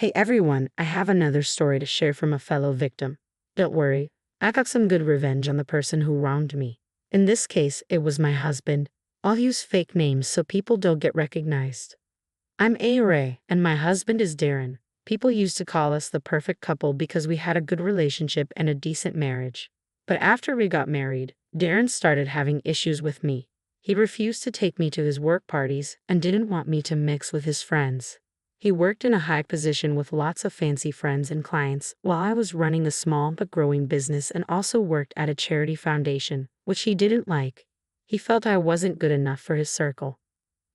Hey everyone, I have another story to share from a fellow victim. Don't worry, I got some good revenge on the person who wronged me. In this case, it was my husband. I'll use fake names so people don't get recognized. I'm Ray, and my husband is Darren. People used to call us the perfect couple because we had a good relationship and a decent marriage. But after we got married, Darren started having issues with me. He refused to take me to his work parties and didn't want me to mix with his friends. He worked in a high position with lots of fancy friends and clients, while I was running a small but growing business and also worked at a charity foundation, which he didn't like. He felt I wasn't good enough for his circle.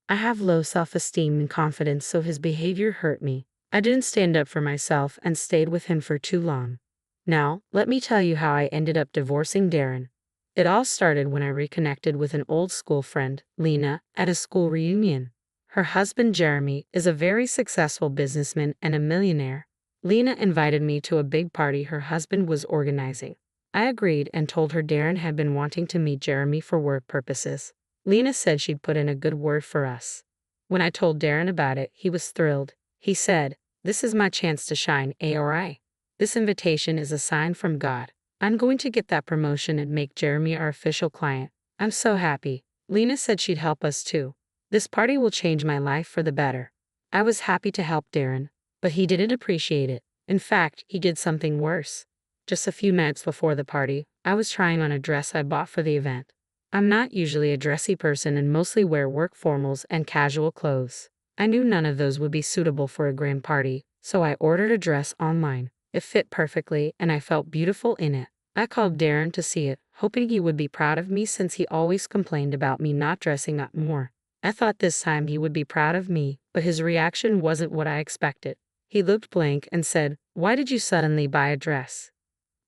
I have low self-esteem and confidence, so his behavior hurt me. I didn't stand up for myself and stayed with him for too long. Now, let me tell you how I ended up divorcing Darren. It all started when I reconnected with an old school friend, Lena, at a school reunion. Her husband, Jeremy, is a very successful businessman and a millionaire. Lena invited me to a big party her husband was organizing. I agreed and told her Darren had been wanting to meet Jeremy for work purposes. Lena said she'd put in a good word for us. When I told Darren about it, he was thrilled. He said, "This is my chance to shine, ARI. This invitation is a sign from God. I'm going to get that promotion and make Jeremy our official client. I'm so happy." Lena said she'd help us too. "This party will change my life for the better." I was happy to help Darren, but he didn't appreciate it. In fact, he did something worse. Just a few minutes before the party, I was trying on a dress I bought for the event. I'm not usually a dressy person and mostly wear work formals and casual clothes. I knew none of those would be suitable for a grand party, so I ordered a dress online. It fit perfectly and I felt beautiful in it. I called Darren to see it, hoping he would be proud of me since he always complained about me not dressing up more. I thought this time he would be proud of me, but his reaction wasn't what I expected. He looked blank and said, "Why did you suddenly buy a dress?"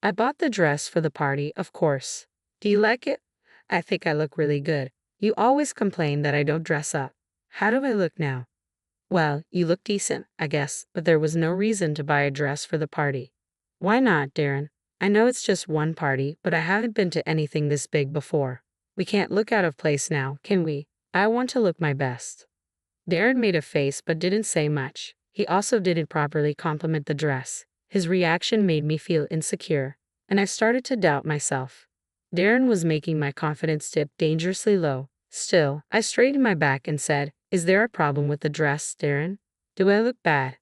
"I bought the dress for the party, of course." "Do you like it?" "I think I look really good. You always complain that I don't dress up." "How do I look now?" "Well, you look decent, I guess, but there was no reason to buy a dress for the party." "Why not, Darren? I know it's just one party, but I haven't been to anything this big before. We can't look out of place now, can we? I want to look my best." Darren made a face but didn't say much. He also didn't properly compliment the dress. His reaction made me feel insecure, and I started to doubt myself. Darren was making my confidence dip dangerously low. Still, I straightened my back and said, "Is there a problem with the dress, Darren? Do I look bad?"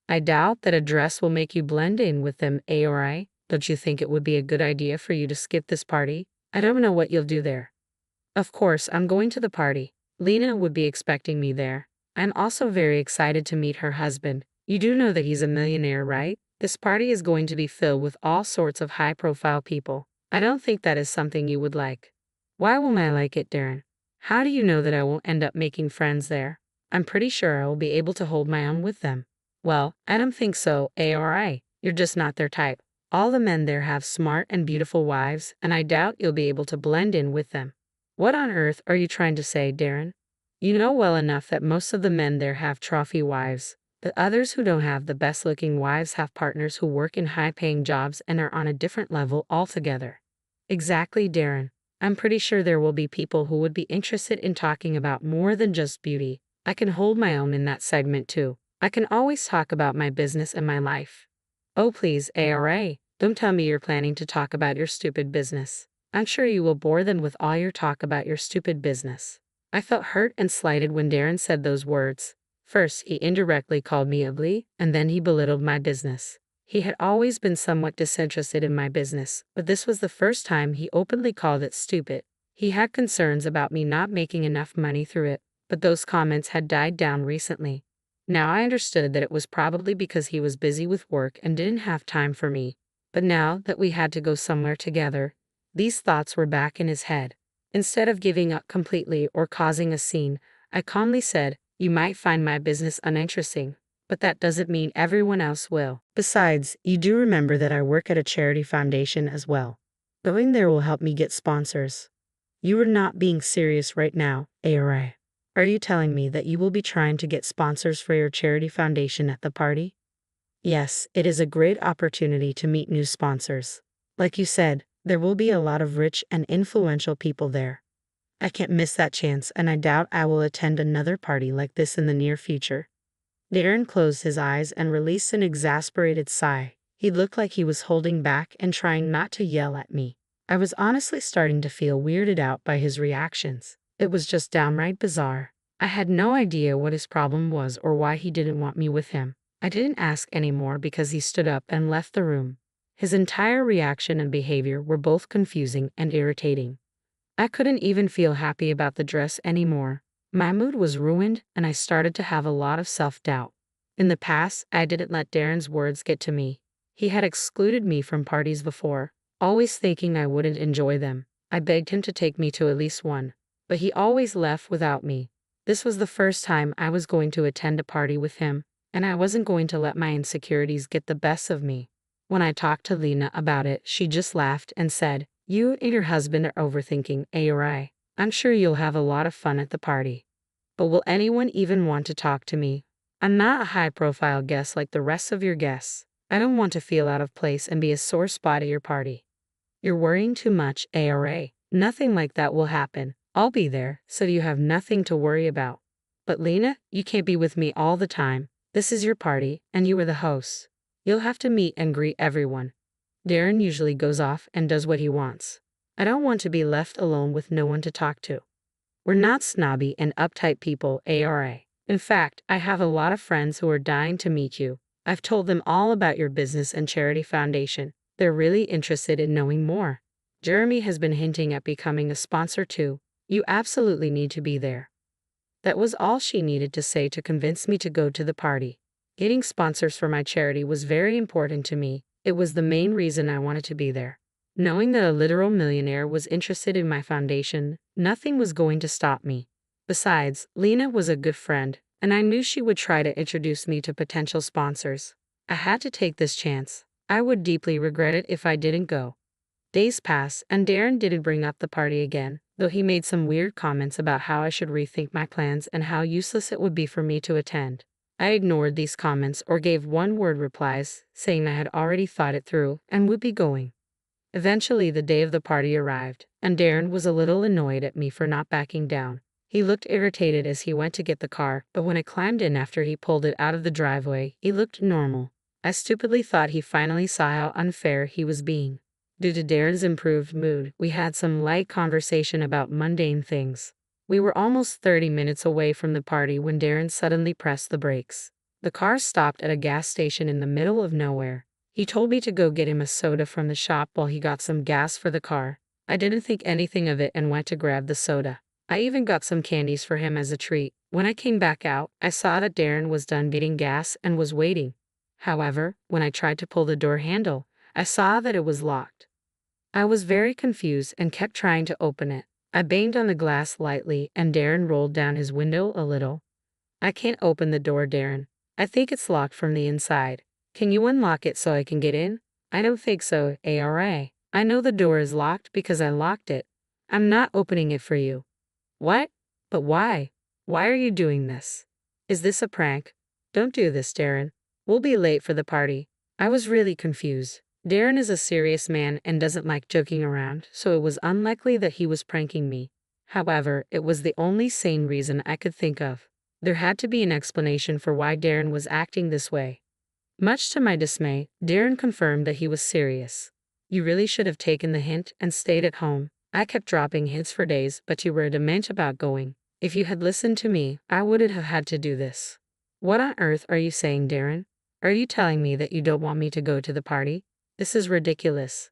"I doubt that a dress will make you blend in with them, ARI. Don't you think it would be a good idea for you to skip this party? I don't know what you'll do there." "Of course, I'm going to the party. Lena would be expecting me there. I'm also very excited to meet her husband. You do know that he's a millionaire, right? This party is going to be filled with all sorts of high-profile people. I don't think that is something you would like." "Why won't I like it, Darren? How do you know that I won't end up making friends there? I'm pretty sure I will be able to hold my own with them." "Well, I don't think so, ARI. You're just not their type. All the men there have smart and beautiful wives, and I doubt you'll be able to blend in with them." "What on earth are you trying to say, Darren? You know well enough that most of the men there have trophy wives. The others who don't have the best-looking wives have partners who work in high-paying jobs and are on a different level altogether." "Exactly, Darren. I'm pretty sure there will be people who would be interested in talking about more than just beauty. I can hold my own in that segment too. I can always talk about my business and my life." "Oh please, ARA, don't tell me you're planning to talk about your stupid business. I'm sure you will bore them with all your talk about your stupid business." I felt hurt and slighted when Darren said those words. First, he indirectly called me ugly, and then he belittled my business. He had always been somewhat disinterested in my business, but this was the first time he openly called it stupid. He had concerns about me not making enough money through it, but those comments had died down recently. Now I understood that it was probably because he was busy with work and didn't have time for me. But now that we had to go somewhere together, these thoughts were back in his head. Instead of giving up completely or causing a scene, I calmly said, "You might find my business uninteresting, but that doesn't mean everyone else will. Besides, you do remember that I work at a charity foundation as well. Going there will help me get sponsors." "You are not being serious right now, ARI. Are you telling me that you will be trying to get sponsors for your charity foundation at the party?" "Yes, it is a great opportunity to meet new sponsors. Like you said, there will be a lot of rich and influential people there. I can't miss that chance, and I doubt I will attend another party like this in the near future." Darren closed his eyes and released an exasperated sigh. He looked like he was holding back and trying not to yell at me. I was honestly starting to feel weirded out by his reactions. It was just downright bizarre. I had no idea what his problem was or why he didn't want me with him. I didn't ask anymore because he stood up and left the room. His entire reaction and behavior were both confusing and irritating. I couldn't even feel happy about the dress anymore. My mood was ruined, and I started to have a lot of self-doubt. In the past, I didn't let Darren's words get to me. He had excluded me from parties before, always thinking I wouldn't enjoy them. I begged him to take me to at least one, but he always left without me. This was the first time I was going to attend a party with him, and I wasn't going to let my insecurities get the best of me. When I talked to Lena about it, she just laughed and said, "You and your husband are overthinking, Ari. I'm sure you'll have a lot of fun at the party. But will anyone even want to talk to me? I'm not a high-profile guest like the rest of your guests. I don't want to feel out of place and be a sore spot at your party. You're worrying too much, Ari. Nothing like that will happen. I'll be there, so you have nothing to worry about. But Lena, you can't be with me all the time. This is your party, and you are the host. You'll have to meet and greet everyone." Darren usually goes off and does what he wants. I don't want to be left alone with no one to talk to. We're not snobby and uptight people, Ari. In fact, I have a lot of friends who are dying to meet you. I've told them all about your business and charity foundation. They're really interested in knowing more. Jeremy has been hinting at becoming a sponsor too. You absolutely need to be there. That was all she needed to say to convince me to go to the party. Getting sponsors for my charity was very important to me. It was the main reason I wanted to be there. Knowing that a literal millionaire was interested in my foundation, nothing was going to stop me. Besides, Lena was a good friend, and I knew she would try to introduce me to potential sponsors. I had to take this chance. I would deeply regret it if I didn't go. Days passed, and Darren didn't bring up the party again, though he made some weird comments about how I should rethink my plans and how useless it would be for me to attend. I ignored these comments or gave one-word replies, saying I had already thought it through and would be going. Eventually, the day of the party arrived, and Darren was a little annoyed at me for not backing down. He looked irritated as he went to get the car, but when I climbed in after he pulled it out of the driveway, he looked normal. I stupidly thought he finally saw how unfair he was being. Due to Darren's improved mood, we had some light conversation about mundane things. We were almost 30 minutes away from the party when Darren suddenly pressed the brakes. The car stopped at a gas station in the middle of nowhere. He told me to go get him a soda from the shop while he got some gas for the car. I didn't think anything of it and went to grab the soda. I even got some candies for him as a treat. When I came back out, I saw that Darren was done getting gas and was waiting. However, when I tried to pull the door handle, I saw that it was locked. I was very confused and kept trying to open it. I banged on the glass lightly and Darren rolled down his window a little. "I can't open the door, Darren. I think it's locked from the inside. Can you unlock it so I can get in?" "I don't think so, Ari. I know the door is locked because I locked it. I'm not opening it for you." "What? But why? Why are you doing this? Is this a prank?" "Don't do this, Darren. We'll be late for the party." I was really confused. Darren is a serious man and doesn't like joking around, so it was unlikely that he was pranking me. However, it was the only sane reason I could think of. There had to be an explanation for why Darren was acting this way. Much to my dismay, Darren confirmed that he was serious. "You really should have taken the hint and stayed at home. I kept dropping hints for days, but you were adamant about going. If you had listened to me, I wouldn't have had to do this." "What on earth are you saying, Darren? Are you telling me that you don't want me to go to the party? This is ridiculous."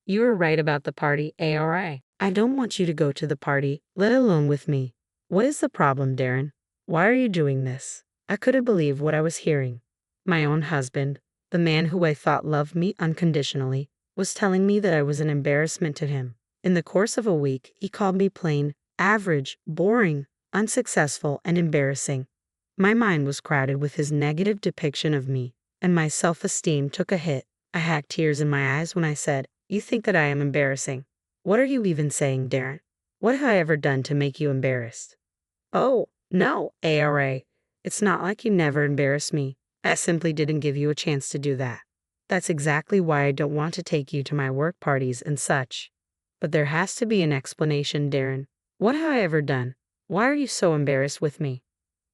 "You were right about the party, Ari. I don't want you to go to the party, let alone with me." "What is the problem, Darren? Why are you doing this?" I couldn't believe what I was hearing. My own husband, the man who I thought loved me unconditionally, was telling me that I was an embarrassment to him. In the course of a week, he called me plain, average, boring, unsuccessful, and embarrassing. My mind was crowded with his negative depiction of me, and my self-esteem took a hit. I had tears in my eyes when I said, "You think that I am embarrassing? What are you even saying, Darren? What have I ever done to make you embarrassed?" "Oh, no, Ari. It's not like you never embarrassed me. I simply didn't give you a chance to do that. That's exactly why I don't want to take you to my work parties and such. But there has to be an explanation, Darren. What have I ever done? Why are you so embarrassed with me?"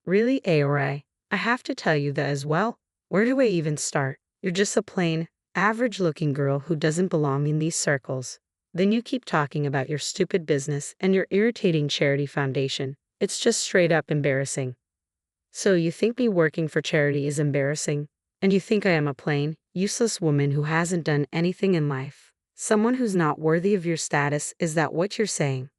"Really, Ari? I have to tell you that as well. Where do I even start? You're just a plain, average-looking girl who doesn't belong in these circles. Then you keep talking about your stupid business and your irritating charity foundation. It's just straight up embarrassing. So you think me working for charity is embarrassing? And you think I am a plain, useless woman who hasn't done anything in life? Someone who's not worthy of your status, is that what you're saying?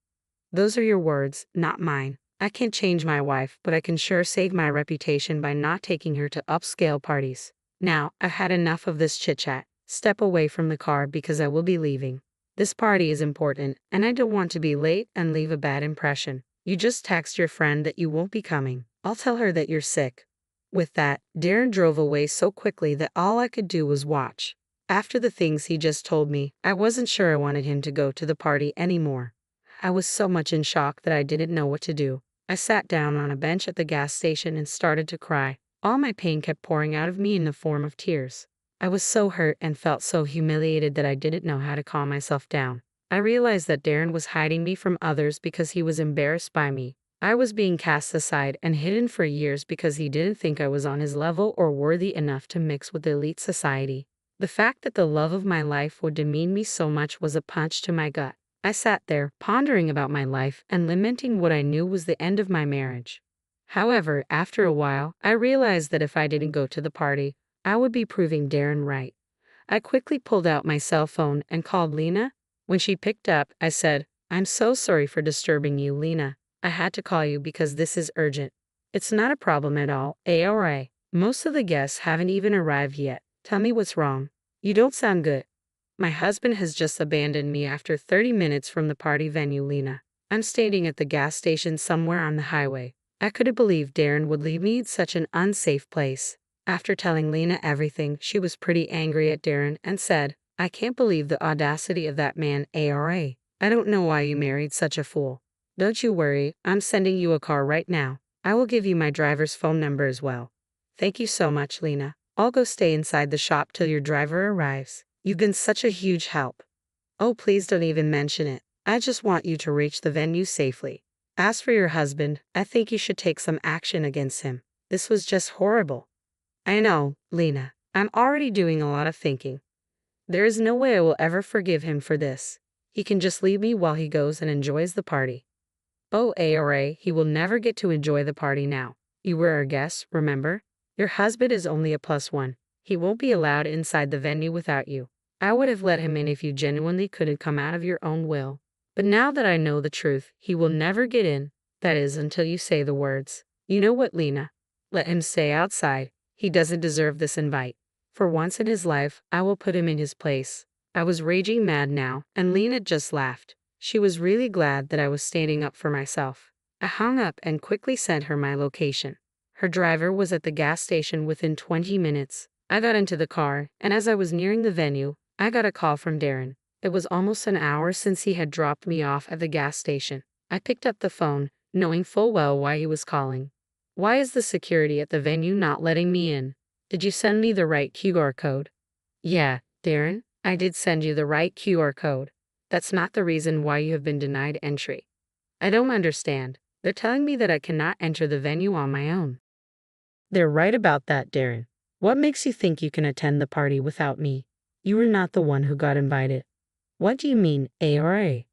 Those are your words, not mine. I can't change my wife, but I can sure save my reputation by not taking her to upscale parties. Now, I've had enough of this chit-chat. Step away from the car because I will be leaving. This party is important, and I don't want to be late and leave a bad impression. You just text your friend that you won't be coming. I'll tell her that you're sick. With that, Darren drove away so quickly that all I could do was watch. After the things he just told me, I wasn't sure I wanted him to go to the party anymore. I was so much in shock that I didn't know what to do. I sat down on a bench at the gas station and started to cry. All my pain kept pouring out of me in the form of tears. I was so hurt and felt so humiliated that I didn't know how to calm myself down. I realized that Darren was hiding me from others because he was embarrassed by me. I was being cast aside and hidden for years because he didn't think I was on his level or worthy enough to mix with elite society. The fact that the love of my life would demean me so much was a punch to my gut. I sat there, pondering about my life and lamenting what I knew was the end of my marriage. However, after a while, I realized that if I didn't go to the party, I would be proving Darren right. I quickly pulled out my cell phone and called Lena. When she picked up, I said, "I'm so sorry for disturbing you, Lena. I had to call you because this is urgent." "It's not a problem at all, ARA. Most of the guests haven't even arrived yet. Tell me what's wrong. You don't sound good." "My husband has just abandoned me after 30 minutes from the party venue, Lena. I'm standing at the gas station somewhere on the highway. I couldn't believe Darren would leave me in such an unsafe place." After telling Lena everything, she was pretty angry at Darren and said, "I can't believe the audacity of that man, ARA. I don't know why you married such a fool. Don't you worry, I'm sending you a car right now. I will give you my driver's phone number as well." "Thank you so much, Lena. I'll go stay inside the shop till your driver arrives. You've been such a huge help." "Oh, please don't even mention it. I just want you to reach the venue safely. As for your husband, I think you should take some action against him. This was just horrible." "I know, Lena. I'm already doing a lot of thinking. There is no way I will ever forgive him for this. He can just leave me while he goes and enjoys the party." "Oh, ARA, he will never get to enjoy the party now. You were our guest, remember? Your husband is only a +1. He won't be allowed inside the venue without you. I would have let him in if you genuinely couldn't come out of your own will. But now that I know the truth, he will never get in. That is, until you say the words. You know what, Lena? Let him stay outside. He doesn't deserve this invite. For once in his life, I will put him in his place." I was raging mad now, and Lena just laughed. She was really glad that I was standing up for myself. I hung up and quickly sent her my location. Her driver was at the gas station within 20 minutes. I got into the car, and as I was nearing the venue, I got a call from Darren. It was almost an hour since he had dropped me off at the gas station. I picked up the phone, knowing full well why he was calling. "Why is the security at the venue not letting me in? Did you send me the right QR code?" "Yeah, Darren, I did send you the right QR code. That's not the reason why you have been denied entry." "I don't understand. They're telling me that I cannot enter the venue on my own." "They're right about that, Darren. What makes you think you can attend the party without me? You were not the one who got invited." "What do you mean, ARA?"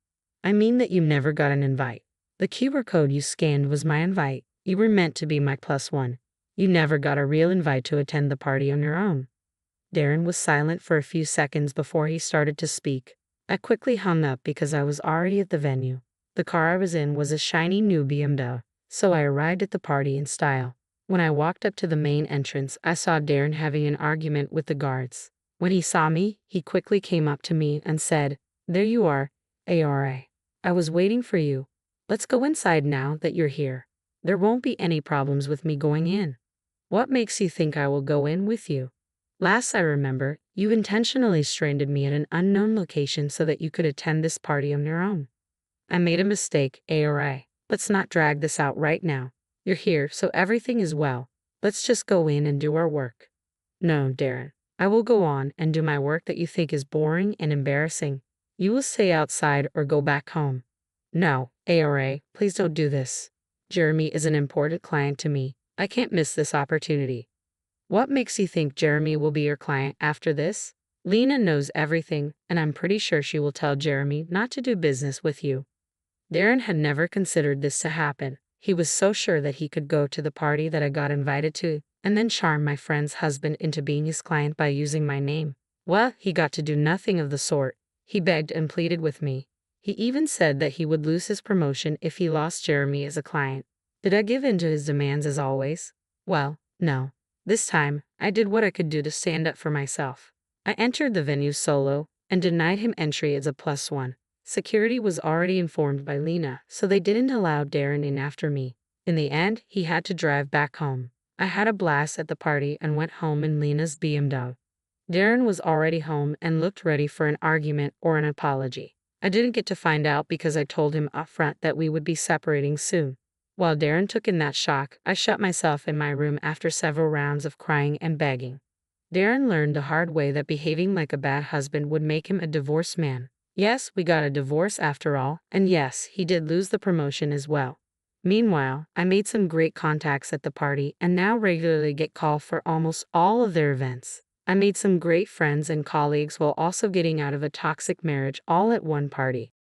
"I mean that you never got an invite. The QR code you scanned was my invite. You were meant to be my +1. You never got a real invite to attend the party on your own." Darren was silent for a few seconds before he started to speak. I quickly hung up because I was already at the venue. The car I was in was a shiny new BMW, so I arrived at the party in style. When I walked up to the main entrance, I saw Darren having an argument with the guards. When he saw me, he quickly came up to me and said, "There you are, ARA. I was waiting for you. Let's go inside now that you're here. There won't be any problems with me going in." "What makes you think I will go in with you? Last I remember, you intentionally stranded me at an unknown location so that you could attend this party on your own." "I made a mistake, ARA. Let's not drag this out right now. You're here, so everything is well. Let's just go in and do our work." "No, Darren. I will go on and do my work that you think is boring and embarrassing. You will stay outside or go back home." "No, ARA, please don't do this. Jeremy is an important client to me. I can't miss this opportunity. What makes you think Jeremy will be your client after this? Lena knows everything, and I'm pretty sure she will tell Jeremy not to do business with you. Darren had never considered this to happen. He was so sure that he could go to the party that I got invited to, and then charm my friend's husband into being his client by using my name. Well, he got to do nothing of the sort. He begged and pleaded with me. He even said that he would lose his promotion if he lost Jeremy as a client. Did I give in to his demands as always? Well, no. This time, I did what I could do to stand up for myself. I entered the venue solo and denied him entry as a +1. Security was already informed by Lena, so they didn't allow Darren in after me. In the end, he had to drive back home. I had a blast at the party and went home in Lena's BMW. Darren was already home and looked ready for an argument or an apology. I didn't get to find out because I told him upfront that we would be separating soon. While Darren took in that shock, I shut myself in my room after several rounds of crying and begging. Darren learned the hard way that behaving like a bad husband would make him a divorced man. Yes, we got a divorce after all, and yes, he did lose the promotion as well. Meanwhile, I made some great contacts at the party and now regularly get called for almost all of their events. I made some great friends and colleagues while also getting out of a toxic marriage all at one party.